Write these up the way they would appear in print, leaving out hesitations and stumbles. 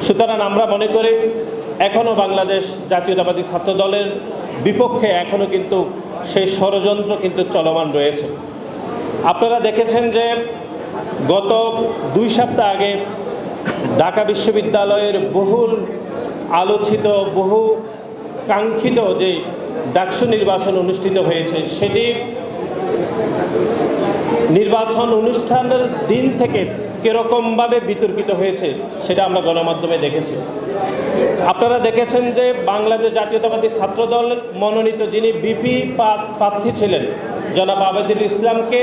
সুতরাং আমরা মনে করি এখনও বাংলাদেশ জাতীয়তাবাদী ছাত্র দলের বিপক্ষে এখনও কিন্তু সেই ষড়যন্ত্র কিন্তু চলমান রয়েছে। আপনারা দেখেছেন যে গত 2 সপ্তাহ আগে ঢাকা বিশ্ববিদ্যালয়ের বহুল আলোচিত বহু কাঙ্ক্ষিত যে ডাকসু নির্বাচন অনুষ্ঠিত হয়েছে, সেটি নির্বাচন অনুষ্ঠানের দিন থেকে কীরকমভাবে বিতর্কিত হয়েছে সেটা আমরা গণমাধ্যমে দেখেছি। আপনারা দেখেছেন যে বাংলাদেশ জাতীয়তাবাদী ছাত্রদল মনোনীত যিনি বিপি প্রার্থী ছিলেন জনাব আবেদুল ইসলামকে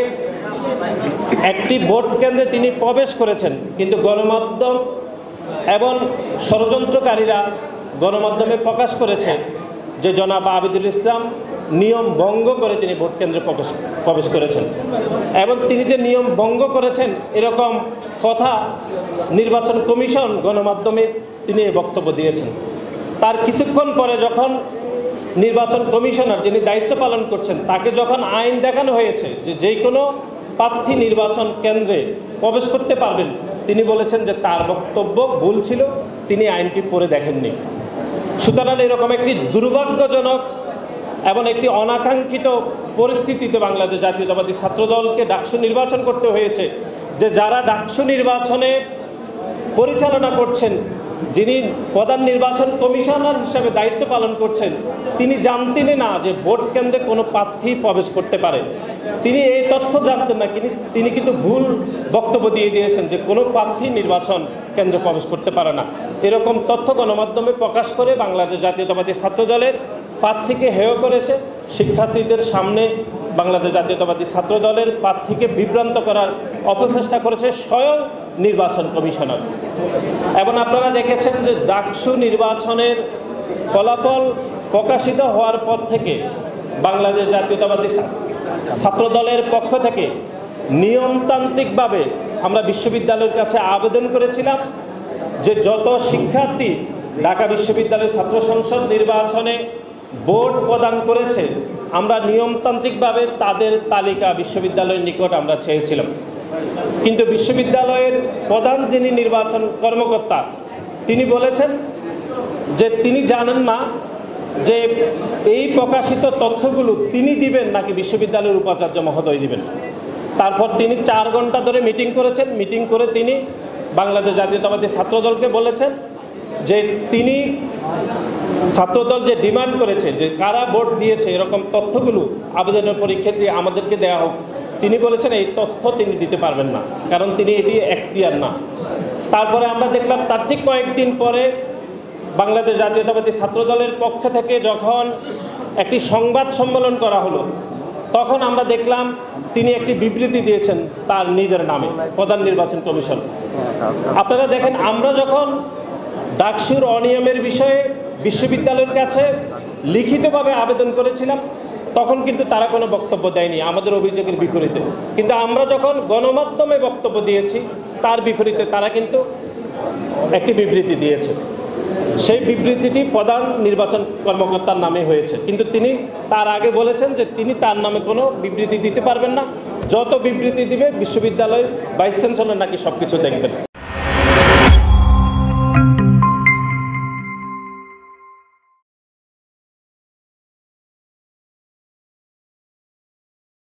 একটি ভোট কেন্দ্রে তিনি প্রবেশ করেছেন, কিন্তু গণমাধ্যম এবং ষড়যন্ত্রকারীরা গণমাধ্যমে প্রকাশ করেছে যে জনাব আবেদুল ইসলাম নিয়ম ভঙ্গ করে তিনি ভোট কেন্দ্রে প্রবেশ করেছেন এবং তিনি যে নিয়ম ভঙ্গ করেছেন এরকম কথা নির্বাচন কমিশন গণমাধ্যমে তিনি এই বক্তব্য দিয়েছেন। তার কিছুক্ষণ পরে যখন নির্বাচন কমিশনার যিনি দায়িত্ব পালন করছেন তাকে যখন আইন দেখানো হয়েছে যে যে কোনো প্রার্থী নির্বাচন কেন্দ্রে প্রবেশ করতে পারবেন, তিনি বলেছেন যে তার বক্তব্য ভুল ছিল, তিনি আইনটি পড়ে দেখেননি। সুতরাং এরকম একটি দুর্ভাগ্যজনক এবং একটি অনাকাঙ্ক্ষিত পরিস্থিতিতে বাংলাদেশ জাতীয়তাবাদী ছাত্রদলকে ডাকসু নির্বাচন করতে হয়েছে, যে যারা ডাকসু নির্বাচনে পরিচালনা করছেন, যিনি প্রধান নির্বাচন কমিশনার হিসাবে দায়িত্ব পালন করছেন, তিনি জানতেনই না যে ভোট কেন্দ্রে কোনো প্রার্থী প্রবেশ করতে পারে। তিনি এই তথ্য জানতেন না, তিনি কিন্তু ভুল বক্তব্য দিয়ে দিয়েছেন যে কোনো প্রার্থী নির্বাচন কেন্দ্রে প্রবেশ করতে পারে না। এরকম তথ্য গণমাধ্যমে প্রকাশ করে বাংলাদেশ জাতীয়তাবাদী ছাত্রদলের প্রার্থীকে হেয় করেছে। শিক্ষার্থীদের সামনে বাংলাদেশ জাতীয়তাবাদী ছাত্রদলের প্রার্থীকে বিভ্রান্ত করার অপচেষ্টা করেছে স্বয়ং নির্বাচন কমিশনার। এবং আপনারা দেখেছেন যে ডাকসু নির্বাচনের ফলাফল প্রকাশিত হওয়ার পর থেকে বাংলাদেশ জাতীয়তাবাদী ছাত্রদলের পক্ষ থেকে নিয়মতান্ত্রিকভাবে আমরা বিশ্ববিদ্যালয়ের কাছে আবেদন করেছিলাম যে যত শিক্ষার্থী ঢাকা বিশ্ববিদ্যালয়ের ছাত্র সংসদ নির্বাচনে ভোট প্রদান করেছে আমরা নিয়মতান্ত্রিকভাবে তাদের তালিকা বিশ্ববিদ্যালয়ের নিকট আমরা চেয়েছিলাম, কিন্তু বিশ্ববিদ্যালয়ের প্রধান যিনি নির্বাচন কর্মকর্তা তিনি বলেছেন যে তিনি জানেন না যে এই প্রকাশিত তথ্যগুলো তিনি দিবেন নাকি বিশ্ববিদ্যালয়ের উপাচার্য মহোদয় দিবেন। তারপর তিনি 4 ঘন্টা ধরে মিটিং করেছেন। মিটিং করে তিনি বাংলাদেশ জাতীয়তাবাদী ছাত্রদলকে বলেছেন যে তিনি ছাত্রদল যে ডিমান্ড করেছে যে কারা ভোট দিয়েছে এরকম তথ্যগুলো আবেদনের পরীক্ষার্থী আমাদেরকে দেওয়া হোক, তিনি বলেছেন এই তথ্য তিনি দিতে পারবেন না, কারণ তিনি এটি এখতিয়ার না। তারপরে আমরা দেখলাম তার ঠিক কয়েকদিন পরে বাংলাদেশ জাতীয়তাবাদী ছাত্রদলের পক্ষ থেকে যখন একটি সংবাদ সম্মেলন করা হলো, তখন আমরা দেখলাম তিনি একটি বিবৃতি দিয়েছেন তার নিজের নামে, প্রধান নির্বাচন কমিশন। আপনারা দেখেন আমরা যখন ডাকসুর অনিয়মের বিষয়ে বিশ্ববিদ্যালয়ের কাছে লিখিতভাবে আবেদন করেছিলাম তখন কিন্তু তারা কোনো বক্তব্য দেয়নি আমাদের অভিযোগের বিপরীতে, কিন্তু আমরা যখন গণমাধ্যমে বক্তব্য দিয়েছি তার বিপরীতে তারা কিন্তু একটি বিবৃতি দিয়েছে। সেই বিবৃতিটি প্রধান নির্বাচন কর্মকর্তার নামে হয়েছে, কিন্তু তিনি তার আগে বলেছেন যে তিনি তার নামে কোনো বিবৃতি দিতে পারবেন না, যত বিবৃতি দিবে বিশ্ববিদ্যালয়ের ভাইস চ্যান্সেলর নাকি সব কিছু দেখবেন।